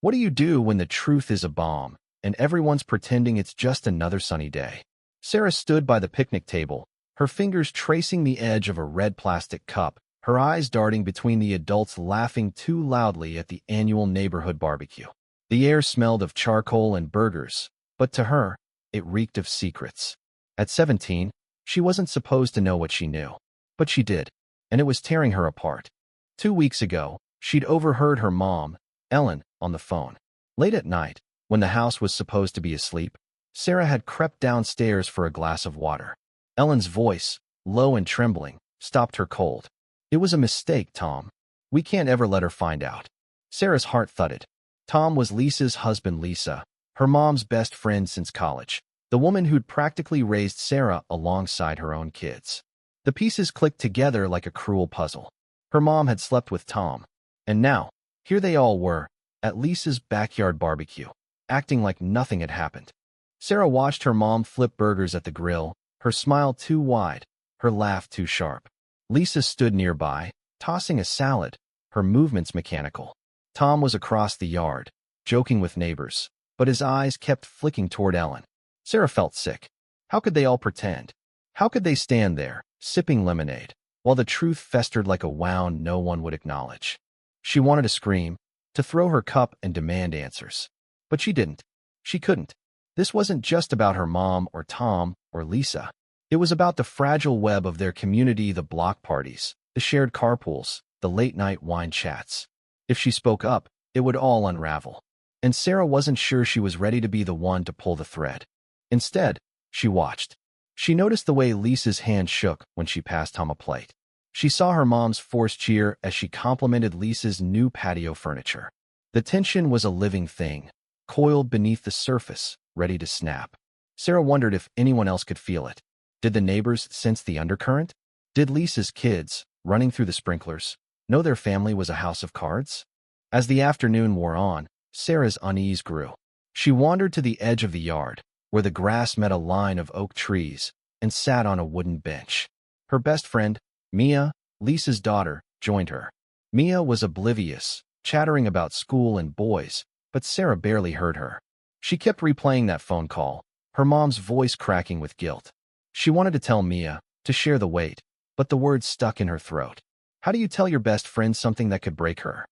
What do you do when the truth is a bomb, and everyone's pretending it's just another sunny day? Sarah stood by the picnic table, her fingers tracing the edge of a red plastic cup, her eyes darting between the adults laughing too loudly at the annual neighborhood barbecue. The air smelled of charcoal and burgers, but to her, it reeked of secrets. At 17, she wasn't supposed to know what she knew, but she did, and it was tearing her apart. 2 weeks ago, she'd overheard her mom, Ellen, on the phone. Late at night, when the house was supposed to be asleep, Sarah had crept downstairs for a glass of water. Ellen's voice, low and trembling, stopped her cold. "It was a mistake, Tom. We can't ever let her find out." Sarah's heart thudded. Tom was Lisa's husband. Lisa, her mom's best friend since college, the woman who'd practically raised Sarah alongside her own kids. The pieces clicked together like a cruel puzzle. Her mom had slept with Tom, and now, here they all were, at Lisa's backyard barbecue, acting like nothing had happened. Sarah watched her mom flip burgers at the grill, her smile too wide, her laugh too sharp. Lisa stood nearby, tossing a salad, her movements mechanical. Tom was across the yard, joking with neighbors, but his eyes kept flicking toward Ellen. Sarah felt sick. How could they all pretend? How could they stand there, sipping lemonade, while the truth festered like a wound no one would acknowledge? She wanted to scream, to throw her cup and demand answers. But she didn't. She couldn't. This wasn't just about her mom or Tom or Lisa. It was about the fragile web of their community, the block parties, the shared carpools, the late-night wine chats. If she spoke up, it would all unravel. And Sarah wasn't sure she was ready to be the one to pull the thread. Instead, she watched. She noticed the way Lisa's hand shook when she passed Tom a plate. She saw her mom's forced cheer as she complimented Lisa's new patio furniture. The tension was a living thing, coiled beneath the surface, ready to snap. Sarah wondered if anyone else could feel it. Did the neighbors sense the undercurrent? Did Lisa's kids, running through the sprinklers, know their family was a house of cards? As the afternoon wore on, Sarah's unease grew. She wandered to the edge of the yard, where the grass met a line of oak trees, and sat on a wooden bench. Her best friend, Mia, Lisa's daughter, joined her. Mia was oblivious, chattering about school and boys, but Sarah barely heard her. She kept replaying that phone call, her mom's voice cracking with guilt. She wanted to tell Mia, to share the weight, but the words stuck in her throat. How do you tell your best friend something that could break her?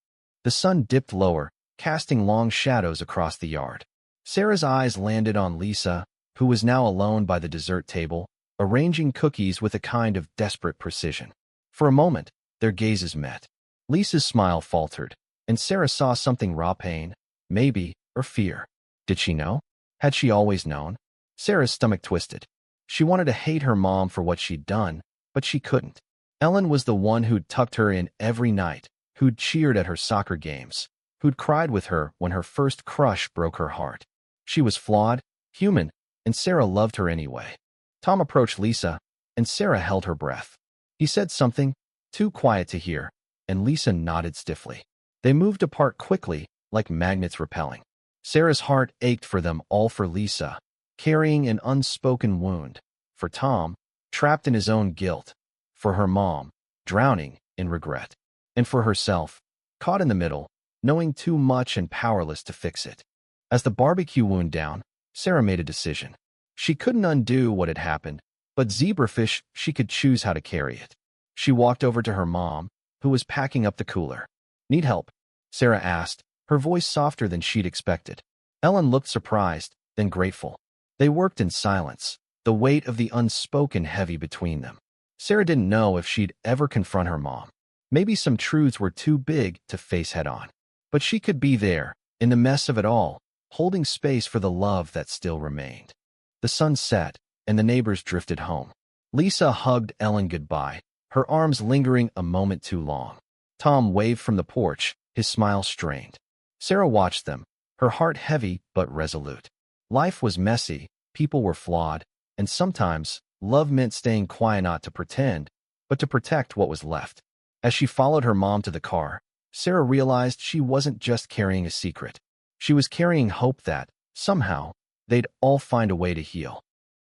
The sun dipped lower, casting long shadows across the yard. Sarah's eyes landed on Lisa, who was now alone by the dessert table, arranging cookies with a kind of desperate precision. For a moment, their gazes met. Lisa's smile faltered, and Sarah saw something raw pain, maybe, or fear. Did she know? Had she always known? Sarah's stomach twisted. She wanted to hate her mom for what she'd done, but she couldn't. Ellen was the one who'd tucked her in every night, who'd cheered at her soccer games, who'd cried with her when her first crush broke her heart. She was flawed, human, and Sarah loved her anyway. Tom approached Lisa, and Sarah held her breath. He said something, too quiet to hear, and Lisa nodded stiffly. They moved apart quickly, like magnets repelling. Sarah's heart ached for them all, for Lisa, carrying an unspoken wound, for Tom, trapped in his own guilt, for her mom, drowning in regret, and for herself, caught in the middle, knowing too much and powerless to fix it. As the barbecue wound down, Sarah made a decision. She couldn't undo what had happened, but zebrafish, she could choose how to carry it. She walked over to her mom, who was packing up the cooler. "Need help?" Sarah asked, her voice softer than she'd expected. Ellen looked surprised, then grateful. They worked in silence, the weight of the unspoken heavy between them. Sarah didn't know if she'd ever confront her mom. Maybe some truths were too big to face head-on. But she could be there, in the mess of it all, holding space for the love that still remained. The sun set, and the neighbors drifted home. Lisa hugged Ellen goodbye, her arms lingering a moment too long. Tom waved from the porch, his smile strained. Sarah watched them, her heart heavy but resolute. Life was messy, people were flawed, and sometimes love meant staying quiet, not to pretend, but to protect what was left. As she followed her mom to the car, Sarah realized she wasn't just carrying a secret. She was carrying hope that, somehow, they'd all find a way to heal.